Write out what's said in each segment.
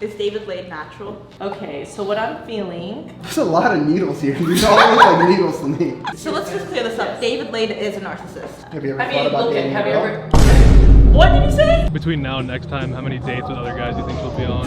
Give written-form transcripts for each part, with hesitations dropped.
Is David Lade natural? Okay, so what I'm feeling... There's a lot of needles here. These all look like needles to me. So let's just clear this up. David Lade is a narcissist. Have you ever thought about dating a girl? What did you say? Between now and next time, how many dates with other guys do you think she'll be on?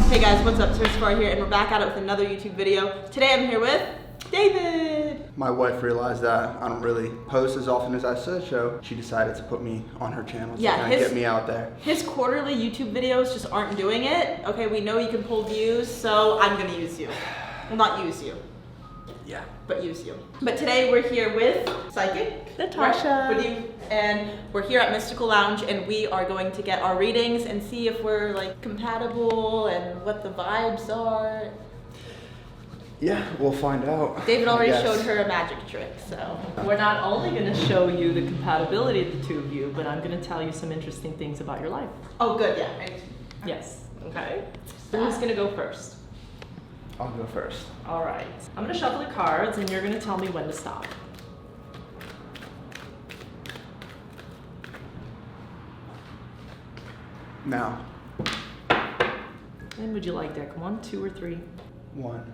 Hey guys, what's up? Sir here, and we're back at it with another YouTube video. Today I'm here with David. My wife realized that I don't really post as often as I should, so she decided to put me on her channel to kind of get me out there. His quarterly YouTube videos just aren't doing it. Okay, we know you can pull views, so I'm gonna use you. Well, not use you. Yeah. But use you. But today we're here with Psychic Natasha. With you, and we're here at Mystical Lounge, and we are going to get our readings and see if we're like compatible and what the vibes are. Yeah, we'll find out. David already showed her a magic trick, so. We're not only going to show you the compatibility of the two of you, but I'm going to tell you some interesting things about your life. Oh, good, yeah. Yes, okay. So who's going to go first? I'll go first. All right. I'm going to shuffle the cards, and you're going to tell me when to stop. Now. And would you like deck 1, 2, or 3? 1.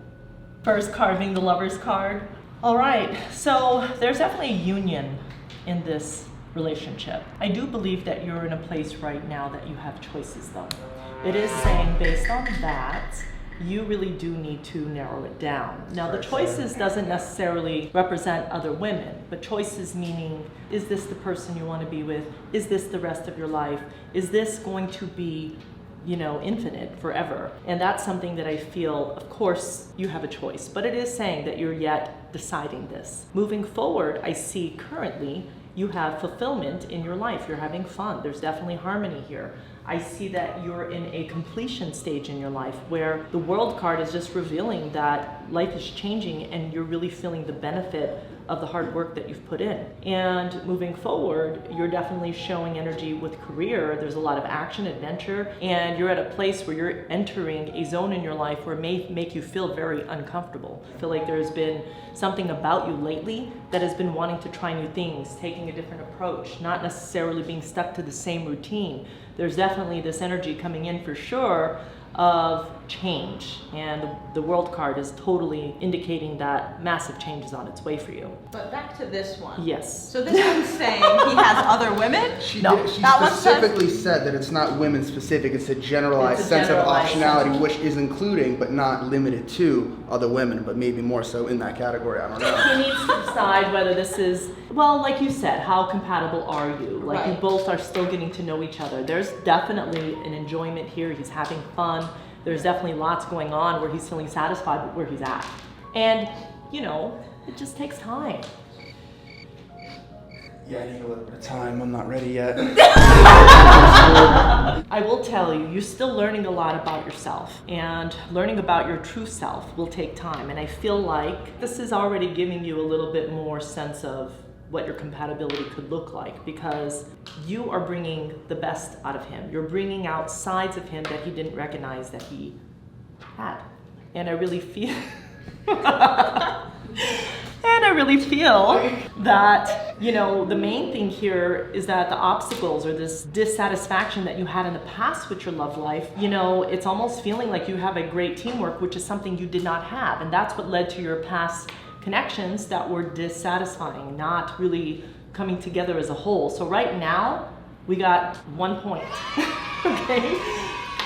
First card being the Lover's card. All right, so there's definitely a union in this relationship. I do believe that you're in a place right now that you have choices though. It is saying based on that, you really do need to narrow it down. Now the choices doesn't necessarily represent other women, but choices meaning, is this the person you want to be with? Is this the rest of your life? Is this going to be, you know, infinite forever? And that's something that I feel, of course, you have a choice, but it is saying that you're yet deciding this. Moving forward, I see currently you have fulfillment in your life. You're having fun. There's definitely harmony here. I see that you're in a completion stage in your life where the World card is just revealing that life is changing and you're really feeling the benefit of the hard work that you've put in. And moving forward, you're definitely showing energy with career. There's a lot of action, adventure, and you're at a place where you're entering a zone in your life where it may make you feel very uncomfortable. I feel like there's been something about you lately that has been wanting to try new things, taking a different approach, not necessarily being stuck to the same routine. There's definitely this energy coming in for sure of change, and the World card is totally indicating that massive change is on its way for you. But back to this one. Yes. So this one's saying he has other women? She That one specifically said that it's not women specific, it's a generalized sense of optionality, which is including but not limited to other women, but maybe more so in that category, I don't know. He needs to decide whether this is, well, like you said, how compatible are you? Like you both are still getting to know each other. There's definitely an enjoyment here. He's having fun. There's definitely lots going on where he's feeling satisfied with where he's at. And, you know, it just takes time. Yeah, I need a little bit of time. I'm not ready yet. I will tell you, you're still learning a lot about yourself, and learning about your true self will take time. And I feel like this is already giving you a little bit more sense of what your compatibility could look like, because you are bringing the best out of him. You're bringing out sides of him that he didn't recognize that he had. And I really feel that, you know, the main thing here is that the obstacles or this dissatisfaction that you had in the past with your love life, you know, it's almost feeling like you have a great teamwork, which is something you did not have. And that's what led to your past connections that were dissatisfying, not really coming together as a whole. So right now, we got 1 point, okay?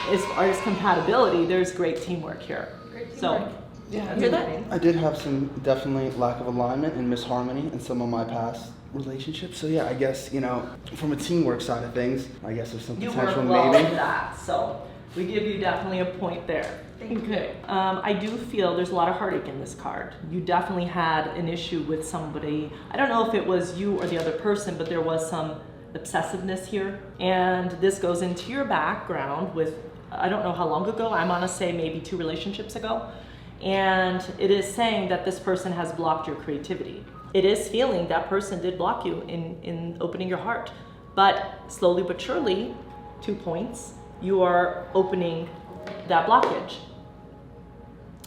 As far as compatibility, there's great teamwork here. So, yeah, hear that? I did have some definitely lack of alignment and misharmony in some of my past relationships. So yeah, I guess, you know, from a teamwork side of things, I guess there's some potential you work well maybe. with that, so we give you definitely a point there. Okay. I do feel there's a lot of heartache in this card. You definitely had an issue with somebody. I don't know if it was you or the other person, but there was some obsessiveness here. And this goes into your background with, I don't know how long ago, I'm gonna say maybe 2 relationships ago. And it is saying that this person has blocked your creativity. It is feeling that person did block you in opening your heart. But slowly but surely, 2 points, you are opening that blockage.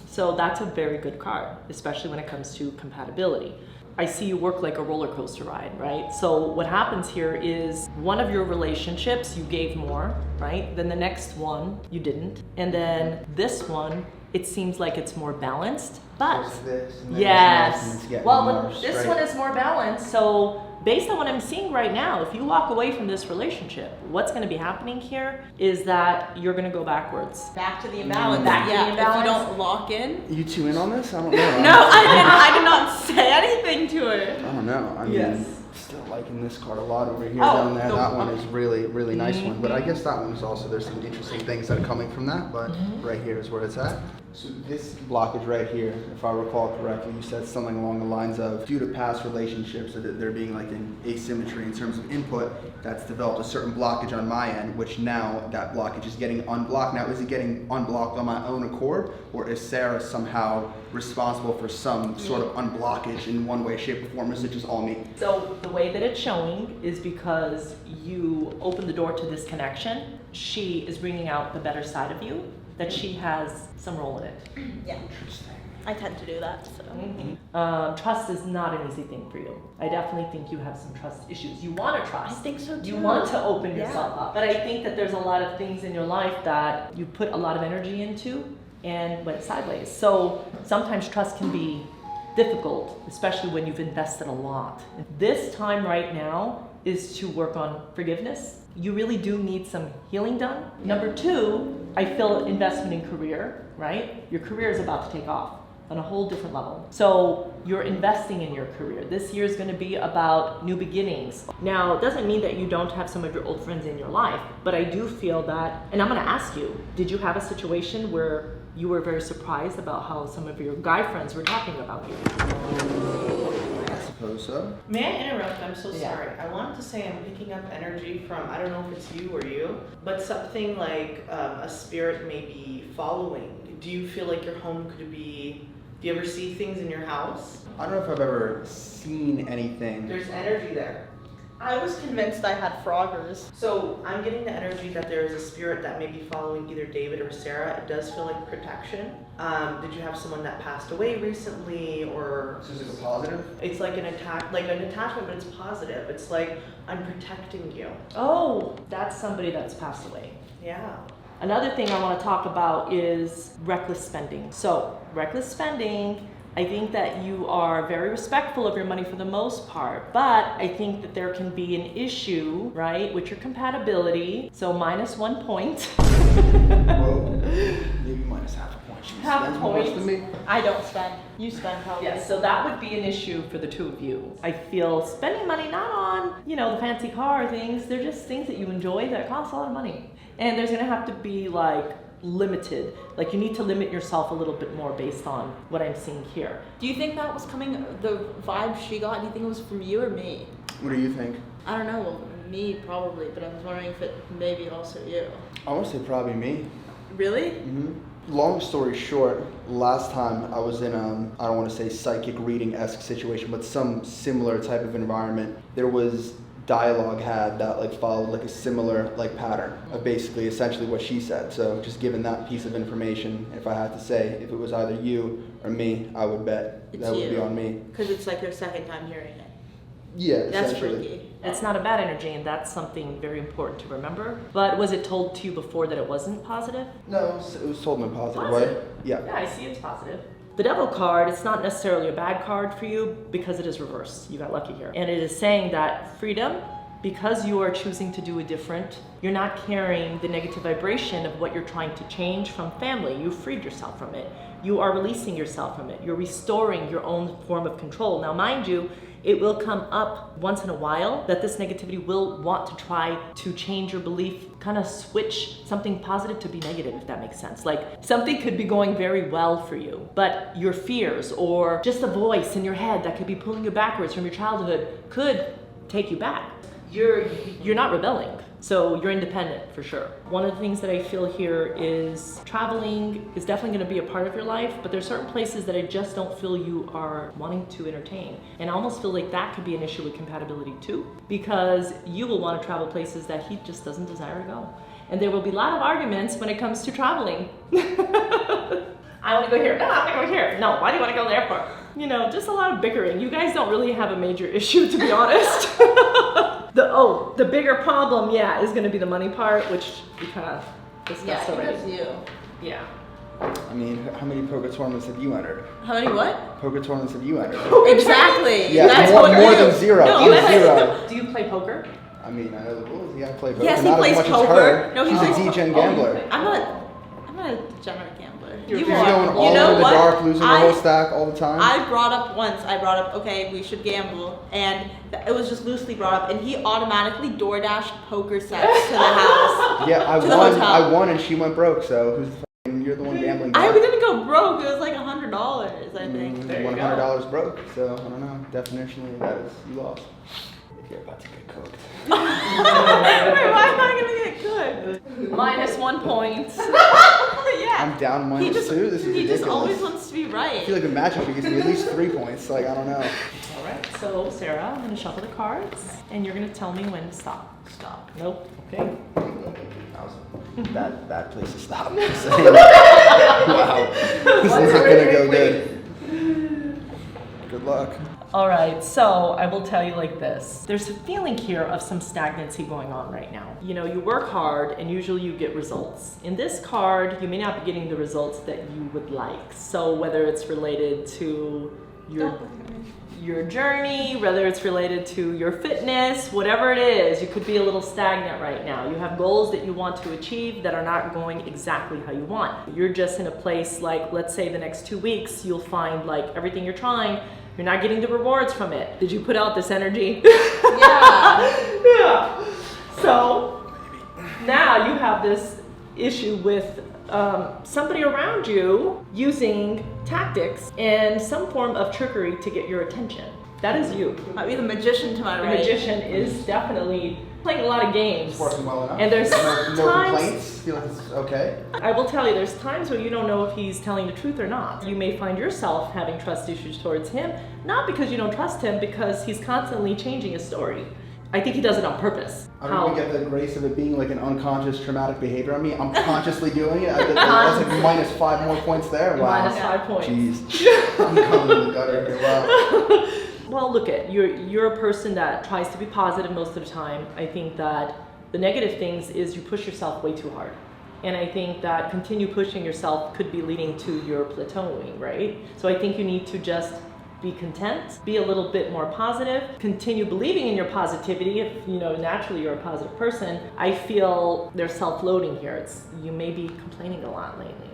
So that's a very good card, especially when it comes to compatibility. I see you work like a roller coaster ride, right? So what happens here is one of your relationships you gave more, right? Then the next one you didn't. And then this one, it seems like it's more balanced. But There's this, and then yes, there's this, and it's getting well, more but this straight. one is more balanced. So based on what I'm seeing right now, if you walk away from this relationship, what's going to be happening here is that you're going to go backwards. Back to the imbalance. Back to the yeah, imbalance. if you don't lock in. You two in on this? I don't know. No, I did not say anything to her. I don't know. I mean, Yes. still liking this card a lot over here, Oh, down there. the- That one is really, really nice one. But I guess that one is also, there's some interesting things that are coming from that, but right here is where it's at. So this blockage right here, if I recall correctly, you said something along the lines of due to past relationships, or that there being like an asymmetry in terms of input, that's developed a certain blockage on my end, which now that blockage is getting unblocked. Now, is it getting unblocked on my own accord, or is Sarah somehow responsible for some sort of unblockage in one way, shape, or form, or is it just all me? So the way that it's showing is because you open the door to this connection, she is bringing out the better side of you, that she has some role in it. Yeah, Interesting. I tend to do that. So. Trust is not an easy thing for you. I definitely think you have some trust issues. You want to I trust. think so too. You want to open Yeah. yourself up. But I think that there's a lot of things in your life that you put a lot of energy into and went sideways. So sometimes trust can be difficult, especially when you've invested a lot. This time right now is to work on forgiveness. You really do need some healing done. Number two, I feel investment in career, right? Your career is about to take off on a whole different level. So you're investing in your career. This year is going to be about new beginnings. Now, it doesn't mean that you don't have some of your old friends in your life, but I do feel that, and I'm going to ask you, did you have a situation where you were very surprised about how some of your guy friends were talking about you? I suppose so. May I interrupt? I'm so Yeah. sorry. I wanted to say I'm picking up energy from, I don't know if it's you or you, but something like a spirit may be following. Do you feel like your home could be, do you ever see things in your house? I don't know if I've ever seen anything. There's energy there. I was convinced I had froggers. So I'm getting the energy that there is a spirit that may be following either David or Sarah. It does feel like protection. Did you have someone that passed away recently, or So is it a positive? it's like an attack, like an attachment, but it's positive. It's like I'm protecting you. Oh, that's somebody that's passed away. Yeah. Another thing I want to talk about is reckless spending. So, reckless spending, I think that you are very respectful of your money for the most part, but I think that there can be an issue, right, with your compatibility. So, -1 point. Whoa. Maybe minus half a point. She Half a spends more point. than me. I don't spend. You spend probably. Yes, so that would be an issue for the two of you. I feel spending money not on, the fancy car things, they're just things that you enjoy that cost a lot of money. And there's gonna have to be like limited. Like you need to limit yourself a little bit more based on what I'm seeing here. Do you think that was coming, the vibe she got, do you think it was from you or me? What do you think? I don't know, well, me probably, but I was wondering if it maybe also you. I want to say probably me. Really? Long story short, last time I was in I don't want to say psychic reading-esque situation, but some similar type of environment. There was dialogue had that like followed like a similar like pattern of basically essentially what she said. So just given that piece of information, if I had to say if it was either you or me, I would bet It's that would be you. on me. Because it's like your second time hearing it. Yeah, That's essentially. freaky. It's not a bad energy, and that's something very important to remember. But was it told to you before that it wasn't positive? No, it was told in a positive way. Positive? Yeah. Yeah, I see it's positive. The Devil card, it's not necessarily a bad card for you because it is reversed. You got lucky here. And it is saying that freedom, because you are choosing to do it different, you're not carrying the negative vibration of what you're trying to change from family. You freed yourself from it. You are releasing yourself from it. You're restoring your own form of control. Now, mind you, it will come up once in a while that this negativity will want to try to change your belief, kind of switch something positive to be negative, if that makes sense. Like something could be going very well for you, but your fears or just a voice in your head that could be pulling you backwards from your childhood could take you back. You're not rebelling, so you're independent for sure. One of the things that I feel here is traveling is definitely going to be a part of your life, but there's certain places that I just don't feel you are wanting to entertain. And I almost feel like that could be an issue with compatibility too, because you will want to travel places that he just doesn't desire to go. And there will be a lot of arguments when it comes to traveling. I want to go here. No, I want to go here. No, why do you want to go there for? You know, just a lot of bickering. You guys don't really have a major issue, to be honest. The bigger problem, yeah, is going to be the money part, which we kind of discussed already. you. Yeah. I mean, how many poker tournaments have you entered? How many what? Poker tournaments have you entered? Exactly. Yeah, That's more what than zero. No, I'm you guys- zero. Do you play poker? I mean, I know the rules. Yeah, I play poker. Yes, he not plays as much poker. as her. No, he She's plays a po- degen Oh, you gambler. play- I'm not a degenerate gambler. You're You very- are. Going all You know over the what? dark, losing the whole stack all the time. I brought up, okay, we should gamble, and it was just loosely brought up, and he automatically DoorDashed poker sets to the house. Yeah, I To the won. hotel. I won, and she went broke. So who's the fucking, you're the one gambling? We didn't go broke. It was like $100, I think. There you go. $100 broke. So I don't know. Definitionally, that is you lost. If you're about to get cooked. Wait, why am I gonna get good? -1 point. Yeah. I'm down He -2. just, This is he ridiculous. just always wants to be right. I feel like a magic should give me at least 3 points. Like I don't know. All right. So Sarah, I'm gonna shuffle the cards, and you're gonna tell me when to stop. Stop. Nope. Okay. That was a bad place to stop. Just saying. Wow. This is not gonna go good. Good luck. All right, so I will tell you like this. There's a feeling here of some stagnancy going on right now. You know, you work hard and usually you get results. In this card, you may not be getting the results that you would like. So whether it's related to your journey, whether it's related to your fitness, whatever it is, you could be a little stagnant right now. You have goals that you want to achieve that are not going exactly how you want. You're just in a place like, let's say the next 2 weeks, you'll find like everything you're trying, you're not getting the rewards from it. Did you put out this energy? Yeah. Yeah. So now you have this issue with somebody around you using tactics and some form of trickery to get your attention. That is you. Might be the magician to my The right. magician is definitely playing a lot of games. It's working well enough. And there's no times, complaints. Feel like it's okay. I will tell you, there's times where you don't know if he's telling the truth or not. You may find yourself having trust issues towards him, not because you don't trust him, because he's constantly changing his story. I think he does it on purpose. I don't even get the grace of it being like an unconscious traumatic behavior on me. I'm consciously doing it. That's like -5 more points there. Wow. -5 points. Jeez. I'm coming in the gutter here. Wow. Well, look at you're a person that tries to be positive most of the time. I think that the negative things is you push yourself way too hard. And I think that continue pushing yourself could be leading to your plateauing, right? So I think you need to just be content, be a little bit more positive, continue believing in your positivity. If you know naturally you're a positive person, I feel there's self-loading here. You may be complaining a lot lately.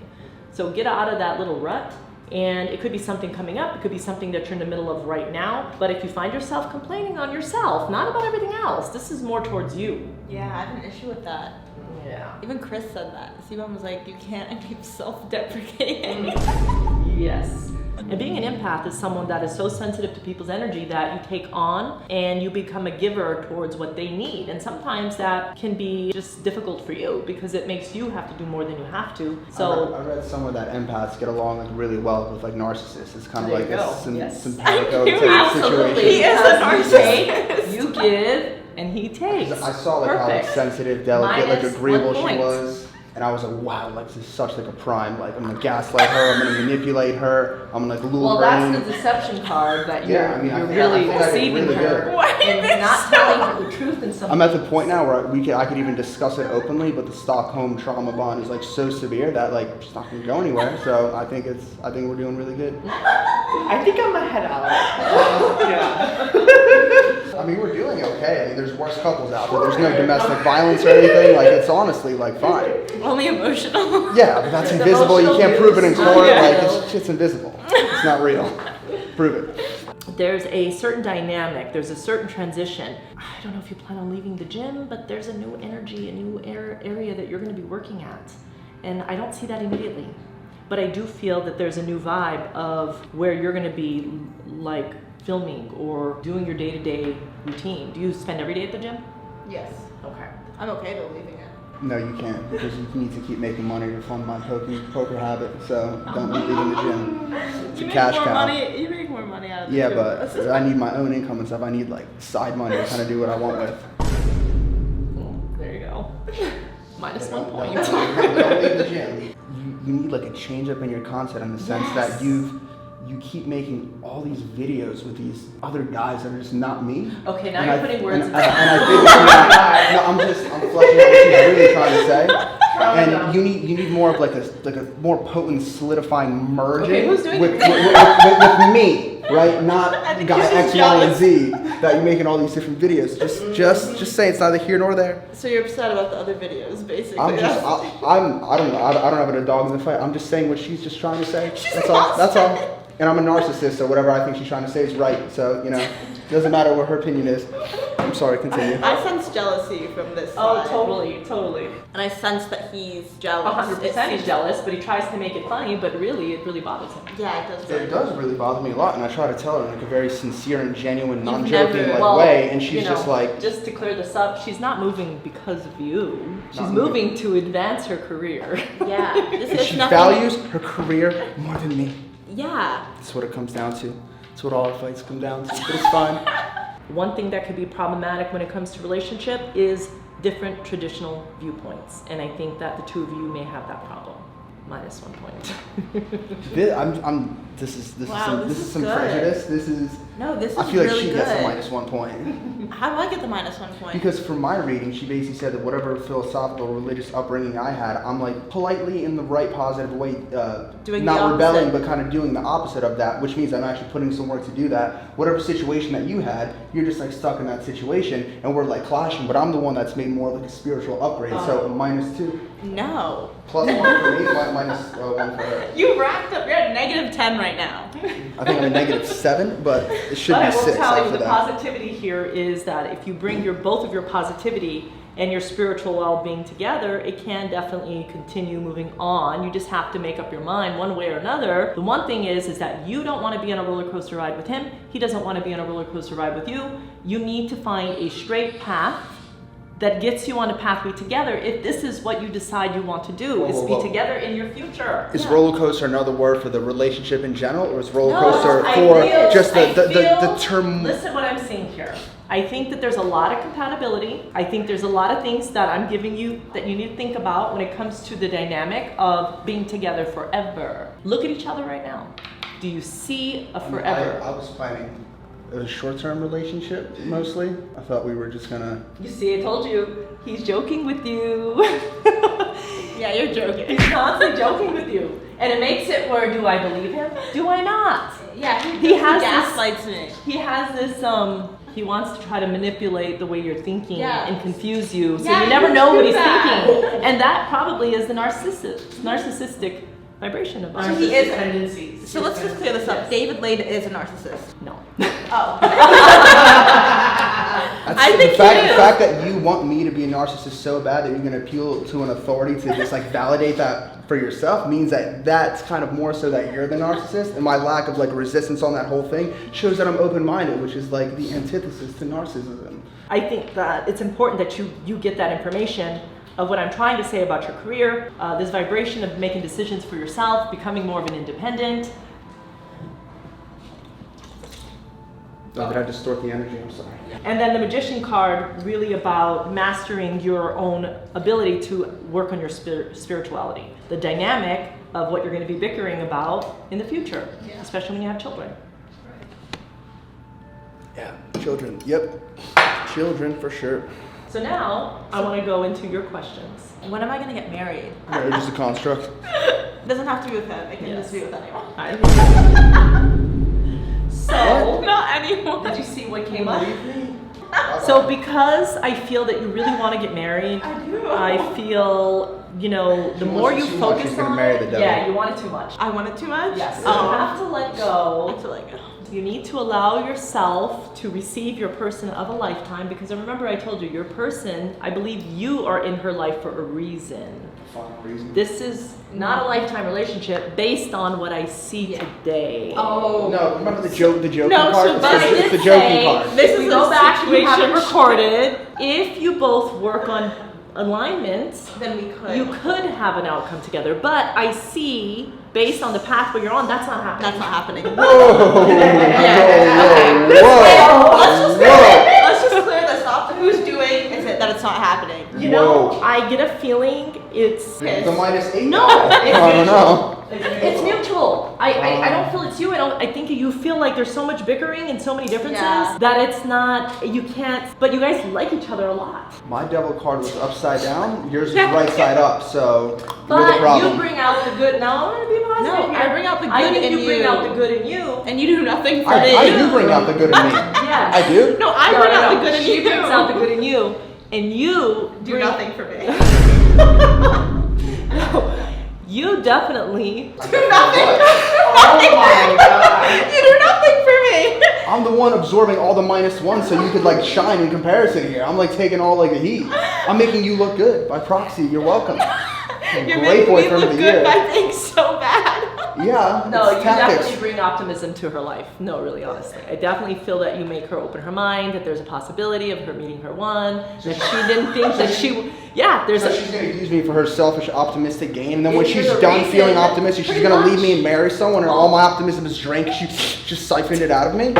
So get out of that little rut. And it could be something coming up, it could be something that you're in the middle of right now. But if you find yourself complaining on yourself, not about everything else, this is more towards you. Yeah, I have an issue with that. Yeah. Even Chris said that. Simon was like, you can't keep self-deprecating. Yes. And being an empath is someone that is so sensitive to people's energy that you take on and you become a giver towards what they need. And sometimes that can be just difficult for you because it makes you have to do more than you have to. So I read somewhere that empaths get along like really well with like narcissists. It's kind of There like you go. a Yes. simpatico type absolutely. situation. He is a Because you take, narcissist. you give, and he takes. I saw like how like Perfect. sensitive, delicate, like -1 agreeable she point. was. And I was like, wow, like this is such like a prime. Like I'm gonna gaslight her, I'm gonna manipulate her, I'm gonna like lure Well, her that's in. the deception card that you're, Yeah, I mean, I you're think I really did deceiving really her good. Why is and not this telling so- her the truth in some I'm at the point now where I could even discuss it openly, but the Stockholm trauma bond is like so severe that like it's not gonna go anywhere. So I think we're doing really good. I think I'm ahead out. Yeah. I mean, we're doing okay. I mean, there's worse couples out there. There's no domestic violence or anything. Like it's honestly like fine. Only emotional. Yeah, but that's invisible. You can't prove it in emotional court. abuse. Like it's invisible. It's not real. Prove it. There's a certain dynamic, there's a certain transition. I don't know if you plan on leaving the gym, but there's a new energy, a new area that you're going to be working at. And I don't see that immediately. But I do feel that there's a new vibe of where you're going to be like filming or doing your day-to-day routine. Do you spend every day at the gym? Yes. Okay. I'm okay though leaving it. No, you can't because you need to keep making money to fund my poker habit. So don't be leaving the gym. It's a cash cow. You make more money out of the Yeah, gym. but I need my own income and stuff. I need like side money to kind of do what I want with. There you go. -1 point. Don't leave the gym. you need like a change up in your content in the sense that you keep making all these videos with these other guys that are just not me. Okay, now you're putting words in and I think I'm fleshing out what she's really trying to say. And you need more of like a more potent solidifying merging Okay, who's doing with me, right? Not guy X, Y, and Z that you're making all these different videos. Just say it's neither here nor there. So you're upset about the other videos, basically. I don't have a dog in the fight. I'm just saying what she's just trying to say. That's all. And I'm a narcissist, so whatever I think she's trying to say is right. So, it doesn't matter what her opinion is. I'm sorry, continue. I sense jealousy from this Oh, side. totally. And I sense that he's jealous. 100% he's jealous, but he tries to make it funny, but really, it really bothers him. Yeah, it does. It does really bother me a lot, and I try to tell her in like a very sincere and genuine, You've non-joking never- like Well, way, and she's just like... Just to clear this up, she's not moving because of you. She's Not moving to advance her career. Yeah. This And is she nothing. values her career more than me. Yeah. That's what it comes down to. That's what all our fights come down to, but it's fine. One thing that could be problematic when it comes to relationship is different traditional viewpoints. And I think that the two of you may have that problem. Minus 1 point. This is Wow, this is some good. prejudice. This is... No, this is I feel like really she good. gets a minus 1 point. How do I get the minus 1 point? Because from my reading, she basically said that whatever philosophical religious upbringing I had, I'm like politely in the right positive way, Doing not the rebelling, opposite. but kind of doing the opposite of that, which means I'm actually putting some work to do that. Whatever situation that you had, you're just like stuck in that situation, and we're like clashing, but I'm the one that's made more like a spiritual upgrade, so a minus 2. No. Plus 1 for me, minus 1 for her. You racked up. You're at negative 10 right now. I think I'm a negative 7, but it should But be I will 6 tell you, after the that. positivity here is that if you bring both of your positivity and your spiritual well-being together, it can definitely continue moving on. You just have to make up your mind one way or another. The one thing is that you don't want to be on a roller coaster ride with him. He doesn't want to be on a roller coaster ride with you. You need to find a straight path that gets you on a pathway together if this is what you decide you want to do, Whoa, is whoa, be whoa. together in your future. Is roller coaster another word for the relationship in general, or is roller No, coaster I for feel- just I the feel- term? Listen what I'm saying here. I think that there's a lot of compatibility. I think there's a lot of things that I'm giving you that you need to think about when it comes to the dynamic of being together forever. Look at each other right now. Do you see a forever? I was planning a short-term relationship mostly. I thought we were just gonna. You see, I told you, he's joking with you. Yeah, you're joking. He's constantly joking with you. And it makes it where, do I believe him? Do I not? Yeah, He has this- gaslights me. He has this, he wants to try to manipulate the way you're thinking Yeah. and confuse you, so Yeah, you never you know do what he's that. thinking. And that probably is the narcissistic vibration of So ours. he is. tendencies. So let's just clear this up. Yes. David Lade is a narcissist. No. Oh. That's I think the fact, he the is. fact that you want me to be a narcissist so bad that you're gonna appeal to an authority to just like validate that for yourself means that that's kind of more so that you're the narcissist, and my lack of like resistance on that whole thing shows that I'm open-minded, which is like the antithesis to narcissism. I think that it's important that you get that information of what I'm trying to say about your career, this vibration of making decisions for yourself, becoming more of an independent. Oh, did I distort the energy? I'm sorry. And then the Magician card, really about mastering your own ability to work on your spirituality. The dynamic of what you're going to be bickering about in the future, especially when you have children. Yeah, children. Yep, children for sure. So now, I want to go into your questions. When am I gonna get married? Marriage is a construct. It doesn't have to be with him. It can Yes. just be with anyone. So, Not anyone. did you see what came up? Believe me? So because I feel that you really want to get married, I do. I feel, the She more wants you it too much, focus she's gonna on marry the it, devil. yeah, you want it too much. I want it too much? Yes, so you Oh. have to let I go. have to let go. You need to allow yourself to receive your person of a lifetime, because remember I told you, your person, I believe you are in her life for a reason. Final reason. This is not a lifetime relationship based on what I see today. Oh. No, remember the joking No, card? so It's but the- I it's did the joking say- card. This If we is go a back, you have it situation- recorded. If you both work on alignments, Then we could. you could have an outcome together. But I see, based on the pathway you're on, that's not happening. That's not happening. Whoa! Yeah. Whoa! Let's just clear Whoa! it. Let's just clear this up. Who's doing? Is it that it's not happening. You know, Whoa. I get a feeling it's The -8? No, I don't know. It's mutual. I don't feel it's you. I think you feel like there's so much bickering and so many differences Yeah. that it's not, you can't, but you guys like each other a lot. My devil card was upside down. Yours was right side up. So you're the But problem. you bring out the good. Now I'm gonna be positive. No, here. I bring out the I good think in you bring you. out the good in you. And you do nothing for I me. do bring out the good in me. Yes. I do. No, I bring out the good in She you. brings out the good in you, and you Do bring- nothing for me. No, you definitely. Do nothing. Oh my god. You do nothing for me. I'm the one absorbing all the -1 so you could like shine in comparison here. I'm like taking all like the heat. I'm making you look good by proxy. You're welcome. You're Great making me boyfriend look of the good year. by being so bad. Yeah. No, it's you tactics. definitely bring optimism to her life. No, really, honestly. I definitely feel that you make her open her mind, that there's a possibility of her meeting her one, that she didn't think that she, yeah, there's So a, she's gonna use me for her selfish, optimistic gain, and then when If you're she's the done reason- feeling optimistic, she's Pretty gonna leave much. me and marry someone, and all my optimism is drank. She just siphoned it out of me.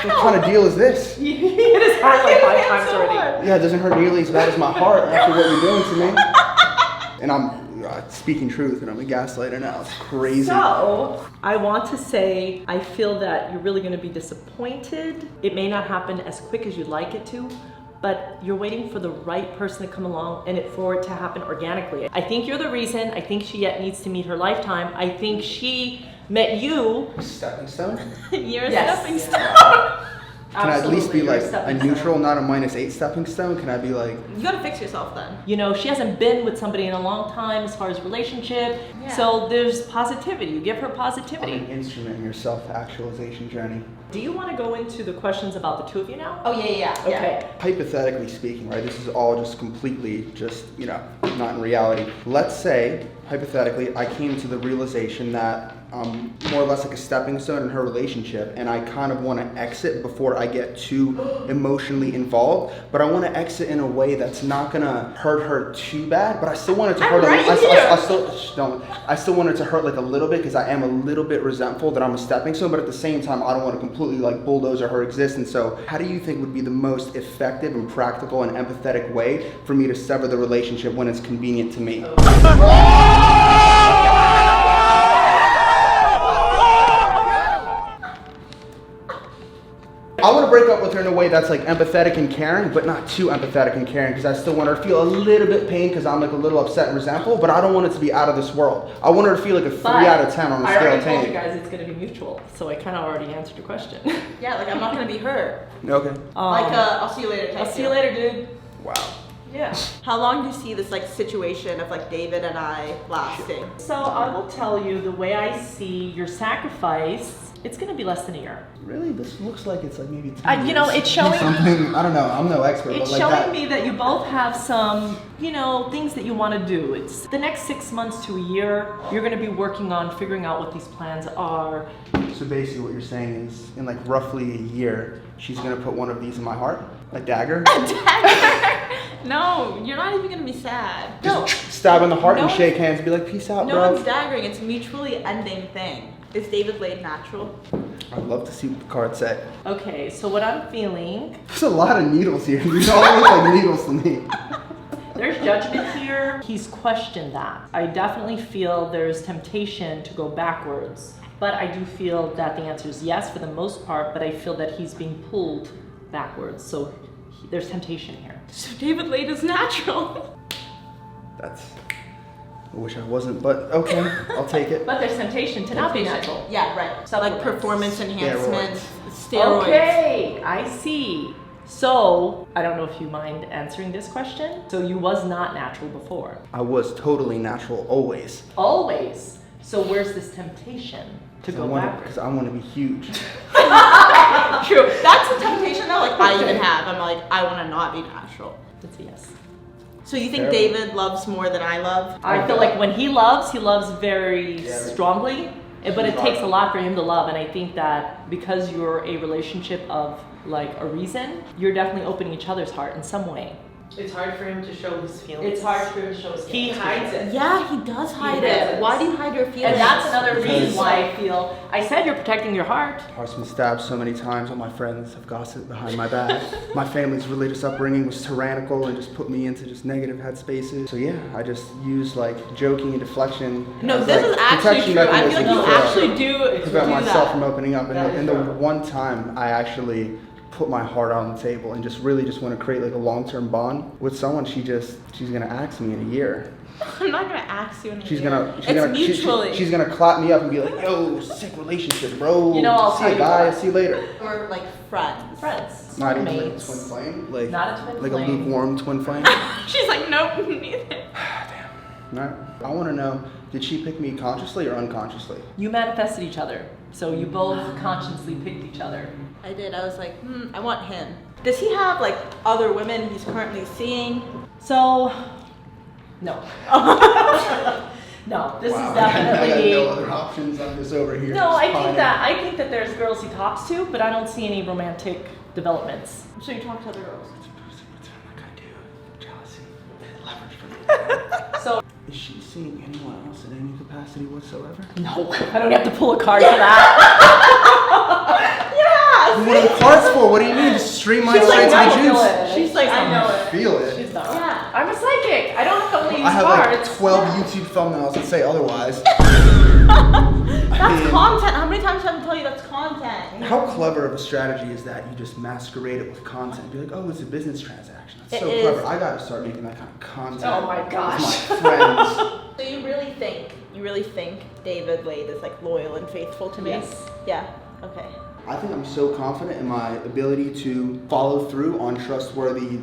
What kind of deal is this? you hit his heart like 5 times already. Yeah, it doesn't hurt nearly as bad as my heart after what you're doing to me. And I'm speaking truth, and I'm a gaslighter now. It's crazy. So, I want to say, I feel that you're really going to be disappointed. It may not happen as quick as you'd like it to, but you're waiting for the right person to come along and for it to happen organically. I think you're the reason. I think she yet needs to meet her lifetime. I think she met you. Stepping stone? You're a Yes. stepping stone. Can I at least be Absolutely, you're like a stepping stone. neutral, not a -8 stepping stone? Can I be like, You gotta fix yourself then. You know, she hasn't been with somebody in a long time as far as relationship. Yeah. So there's positivity. You give her I'm positivity. an instrument in your self-actualization journey? Do you want to go into the questions about the two of you now? Oh yeah. Okay. Hypothetically speaking, right, this is all just completely just, not in reality. Let's say, hypothetically, I came to the realization that I'm more or less like a stepping stone in her relationship, and I kind of want to exit before I get too emotionally involved, but I want to exit in a way that's not going to hurt her too bad, but I still want it to hurt I still want it to hurt like a little bit, because I am a little bit resentful that I'm a stepping stone, but at the same time, I don't want to completely like bulldoze her existence. So how do you think would be the most effective and practical and empathetic way for me to sever the relationship when it's convenient to me? I want to break up with her in a way that's like empathetic and caring, but not too empathetic and caring, because I still want her to feel a little bit pain because I'm like a little upset and resentful, but I don't want it to be out of this world. I want her to feel like a 3 out of 10 on the I scale already of told you 10. guys it's going to be mutual, so I kind of already answered your question. Yeah, like I'm not gonna be hurt. Okay. I'll see you later. I'll see you later, dude. Wow. Yeah. How long do you see this like situation of like David and I lasting? So I will tell you the way I see your sacrifice. It's going to be less than a year. Really? This looks like it's like maybe 10 You know, years. it's showing. Something, I don't know. I'm no expert, It's but like showing that. me that you both have some, things that you want to do. It's the next 6 months to a year, you're going to be working on figuring out what these plans are. So basically what you're saying is, in like roughly a year, she's going to put one of these in my heart? A dagger? No, you're not even gonna be sad. Just stab in the heart No and one's- shake hands and be like, peace out, No bro. one's daggering. It's a mutually ending thing. Is David laid natural? I'd love to see what the card say. Okay, so what I'm feeling, There's a lot of needles here. These all look like needles to me. there's judgment here. He's questioned that. I definitely feel there's temptation to go backwards. But I do feel that the answer is yes for the most part, but I feel that he's being pulled backwards. So there's temptation here. So David laid is natural. I wish I wasn't, but okay, I'll take it. But there's temptation to not be natural. Yeah, right. So like performance enhancement, steroids. Okay, I see. So, I don't know if you mind answering this question. So you was not natural before. I was totally natural always. Always. So where's this temptation to go backwards? Because I want to be huge. True. That's a temptation that like I even have. I'm like, I want to not be natural. That's a yes. So you think Terrible. David loves more than I love? I feel like when he loves very Yeah, right. strongly, but it takes a lot for him to love. And I think that because you're a relationship of like a reason, you're definitely opening each other's heart in some way. It's hard for him to show his feelings. It's hard for him to show his He feelings. hides it. Yeah, he does hide does. it. Why do you hide your feelings? And that's another reason Because- why I feel, I said you're protecting your heart. Heart's been stabbed so many times. All my friends have gossiped behind my back. My family's religious upbringing was tyrannical and just put me into just negative headspaces. So yeah, I just use like joking and deflection. No, as, this like, is actually protection true. I feel like mechanism you to actually do prevent myself that. from opening up. That is And the true. one time I actually put my heart on the table and just really just want to create like a long-term bond with someone, she's gonna axe me in a year. I'm not gonna ask you anything. She's gonna mutually. she's gonna clap me up and be like, yo, sick relationship, bro. You know, I'll see tell you you guys, what. see you later. We're like friends. Friends. Not even like a mates. twin flame, like Not a twin like flame. a lukewarm twin flame. She's like, nope, neither. Right. I want to know, did she pick me consciously or unconsciously? You manifested each other. So you both consciously picked each other. I did. I was like, I want him. Does he have like other women he's currently seeing? So, no. No, this Wow, is I got definitely. no other options. I'm just over here. No, just I pining. think that there's girls he talks to, but I don't see any romantic developments. So you talk to other girls? Like I do. Jealousy. Leverage for me. So Is she seeing anyone else in any capacity whatsoever? no, I don't have to pull a card for that. What are the cards for? What do you mean? Just streamline She's like, straight to the no, juice. no, She's like, I know it. Feel it. She's not. Yeah. I'm a psychic. I don't have to only use I have cards. like 12 YouTube thumbnails that say otherwise. That's content. How many times do I have to tell you that's content? How clever of a strategy is that? You just masquerade it with content. Be like, oh, it's a business transaction. That's It so is. clever. I gotta start making that kind of content. Oh my gosh. With my friends. So you really think David Wade is like loyal and faithful to me? Yes. Yeah. Okay. I think I'm so confident in my ability to follow through on trustworthy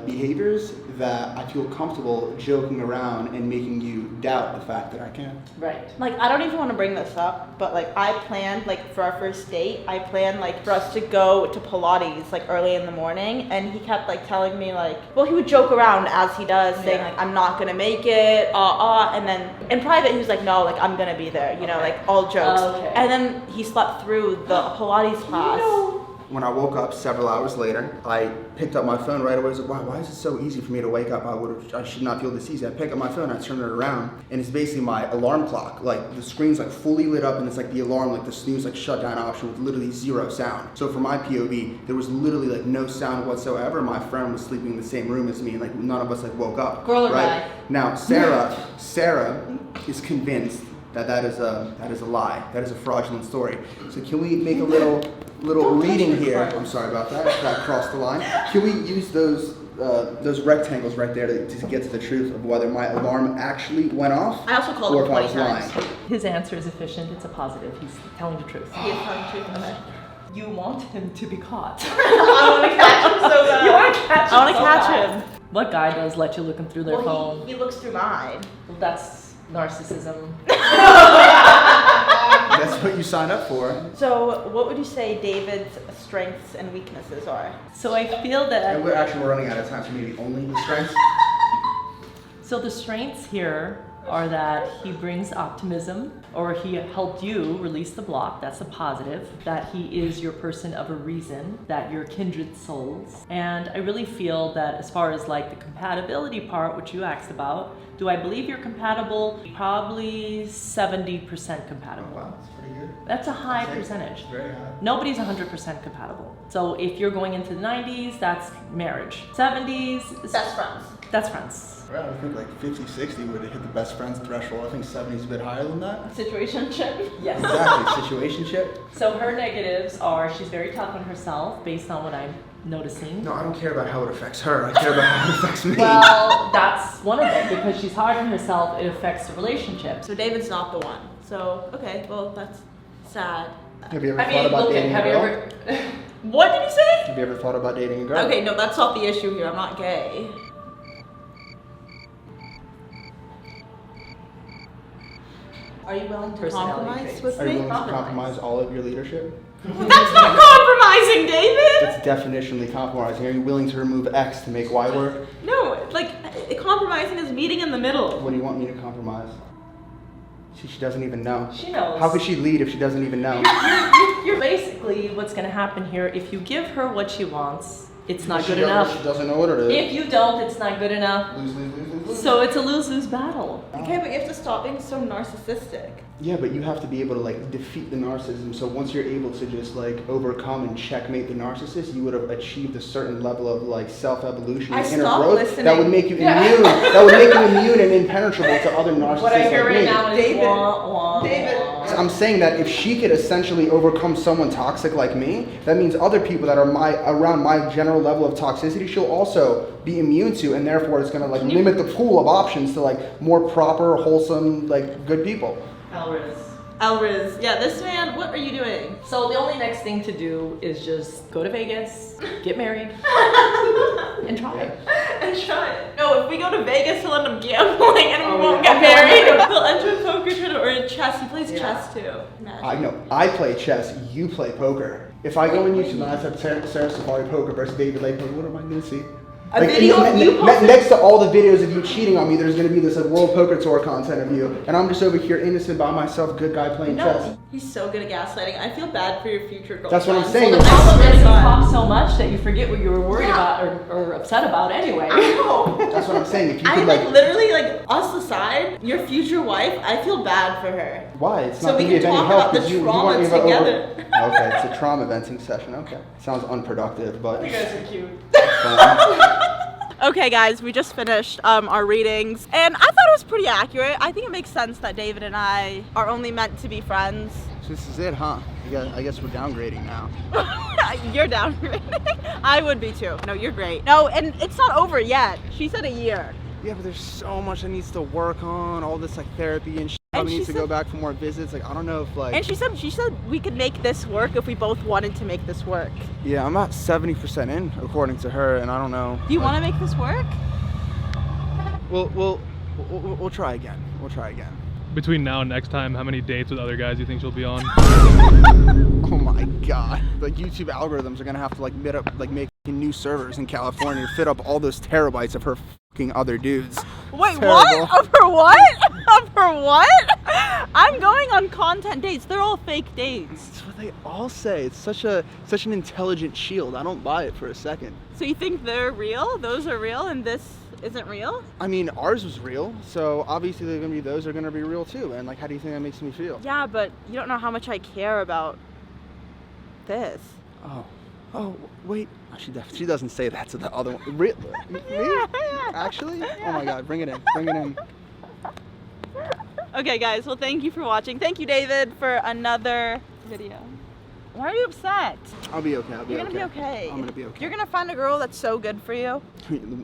behaviors that I feel comfortable joking around and making you doubt the fact that I can. Right. Like, I don't even want to bring this up, but like I planned, like for our first date, I planned like for us to go to Pilates like early in the morning, and he kept like telling me like, well, he would joke around as he does, saying Yeah. like, I'm not gonna make it, and then in private he was like, no, like I'm gonna be there, you know, Okay. like all jokes. Okay. And then he slept through the Pilates class. When I woke up several hours later, I picked up my phone right away. I was like, wow, why is it so easy for me to wake up? I should not feel this easy. I pick up my phone, I turn it around, and it's basically my alarm clock. Like the screen's like fully lit up, and it's like the alarm, like the snooze, like shutdown option with literally zero sound. So for my POV, there was literally like no sound whatsoever. My friend was sleeping in the same room as me, and like none of us like woke up. Girl or right? guy? Now Sarah is convinced that is a lie. That is a fraudulent story. So can we make a little reading here? I'm sorry about that. That crossed the line. Can we use those rectangles right there to get to the truth of whether my alarm actually went off I also called or him if I 20 was times. lying? His answer is efficient. It's a positive. He's telling the truth. He is telling the truth. Okay. You want him to be caught. I want to catch him so bad. You want to catch him. I want to so catch bad. him. What guy does let you look him through their Well, phone? he looks through mine. Well, that's narcissism. That's what you signed up for. So, what would you say David's strengths and weaknesses are? So I feel that. And we're running out of time, so maybe only the strengths. So the strengths here are that he brings optimism, or he helped you release the block. That's a positive. That he is your person of a reason, that you're kindred souls. And I really feel that as far as like the compatibility part, which you asked about, do I believe you're compatible? Probably 70% compatible. Wow, that's pretty good. That's a high I'll take it. percentage. Very high. Nobody's 100% compatible. So if you're going into the 90s, that's marriage. 70s, Best friends. that's friends. Well, I think like 50, 60 would hit the best friends threshold. I think 70 is a bit higher than that. Situationship. Yes. Exactly, situationship. So her negatives are she's very tough on herself based on what I'm noticing. No, I don't care about how it affects her. I care about how it affects me. Well, that's one of them because she's hard on herself. It affects the relationship. So David's not the one. So, okay, well, that's sad. Have you ever I thought mean, about look, dating have a you girl? ever? What did you say? Have you ever thought about dating a girl? Okay, no, that's not the issue here. I'm not gay. Are you willing to Personality compromise traits. with Are you me? willing to compromise all of your leadership? That's not compromising, David! That's definitionally compromising. Are you willing to remove X to make Y work? No, like, compromising is meeting in the middle. What do you want me to compromise? She doesn't even know. She knows. How could she lead if she doesn't even know? You're basically what's going to happen here. If you give her what she wants, it's not She good doesn't- enough. She doesn't know what it is. If you don't, it's not good enough. Lose, lose, lose, lose, lose. So it's a lose-lose battle. Okay, but you have to stop being so narcissistic. Yeah, but you have to be able to like defeat the narcissism. So once you're able to just like overcome and checkmate the narcissist, you would have achieved a certain level of like self-evolution I and inner stopped growth listening. that would make you immune. That would make you immune and impenetrable to other narcissists What I hear like right me. now is David. wah, wah, David. wah. I'm saying that if she could essentially overcome someone toxic like me, that means other people that are around my general level of toxicity, she'll also be immune to, and therefore it's gonna like limit the pool of options to like more proper, wholesome, like good people. Elriz, yeah, this man, what are you doing? So the only next thing to do is just go to Vegas, get married, and try it. And try it. No, if we go to Vegas, he'll end up gambling and we won't get Okay. married. He'll enter a poker tournament or chess. He plays chess too. Imagine. I know. I play chess. You play poker. If I go on YouTube and I type Sarah Safari poker versus David Lake poker, what am I going to see? A video of you posting- next to all the videos of you cheating on me, there's going to be this like World Poker Tour content of you, and I'm just over here innocent by myself, good guy playing chess. No, he's so good at gaslighting. I feel bad for your future girlfriend. That's what I'm saying. The Well, problem is you Son. talk so much that you forget what you were worried about or upset about anyway. No. That's what I'm saying. If you I could like literally like us aside, your future wife. I feel bad for her. why? It's So not we going to be can of any talk help about the because you trauma weren't even together. Okay, it's a trauma venting session. Okay, sounds unproductive, but. You guys are cute. Okay, guys, we just finished our readings, and I thought it was pretty accurate. I think it makes sense that David and I are only meant to be friends. So this is it, huh? I guess we're downgrading now. You're downgrading. I would be too. No, you're great. No, and it's not over yet. She said a year. Yeah, but there's so much that needs to work on, all this like therapy and shit. And Probably she needs to said- go back for more visits. Like, I don't know if like. And she said we could make this work if we both wanted to make this work. Yeah, I'm about 70% in, according to her, and I don't know. Do you want to make this work? We'll try again. We'll try again. Between now and next time, how many dates with other guys do you think she'll be on? Oh my god. The YouTube algorithms are gonna have to like make new servers in California to fit up all those terabytes of her fucking other dudes. Wait, Terrible. what? Of her what? Of her what? I'm going on content dates. They're all fake dates. That's what they all say. It's such an intelligent shield. I don't buy it for a second. So you think they're real? Those are real and this isn't real? I mean, ours was real, so obviously they're gonna be those are gonna be real too. And like, how do you think that makes me feel? Yeah, but you don't know how much I care about this. Oh, wait. Oh, she doesn't say that to the other one. Me? Actually? Oh my god, bring it in. Bring it in. Okay, guys. Well, thank you for watching. Thank you, David, for another video. Why are you upset? I'll be okay. You're gonna be okay. I'm gonna be okay. You're gonna find a girl that's so good for you.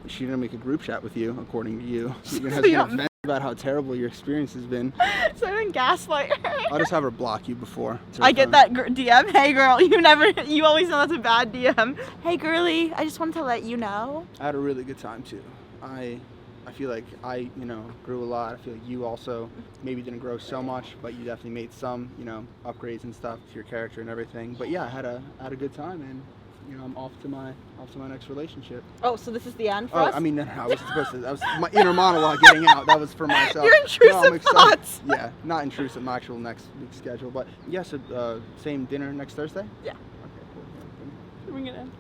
She's gonna make a group chat with you, according to you. You're So gonna you have don't- vent about how terrible your experience has been. So I didn't gaslight her. I'll just have her block you before. I get that DM. Hey, girl. You always know that's a bad DM. Hey, girly. I just wanted to let you know. I had a really good time too. I feel like I, grew a lot. I feel like you also maybe didn't grow so much, but you definitely made some, upgrades and stuff to your character and everything. But yeah, I had a good time, and I'm off to my next relationship. Oh, so this is the end for Oh, us? I mean, no, I wasn't supposed to. That was my inner monologue getting out. That was for myself. Your intrusive I'm excited. thoughts. Yeah, not intrusive. My actual next week's schedule, but yes, same dinner next Thursday. Yeah. Okay, cool. Bring it in.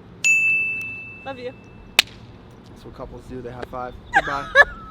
Love you. That's what couples do. They high five. Goodbye.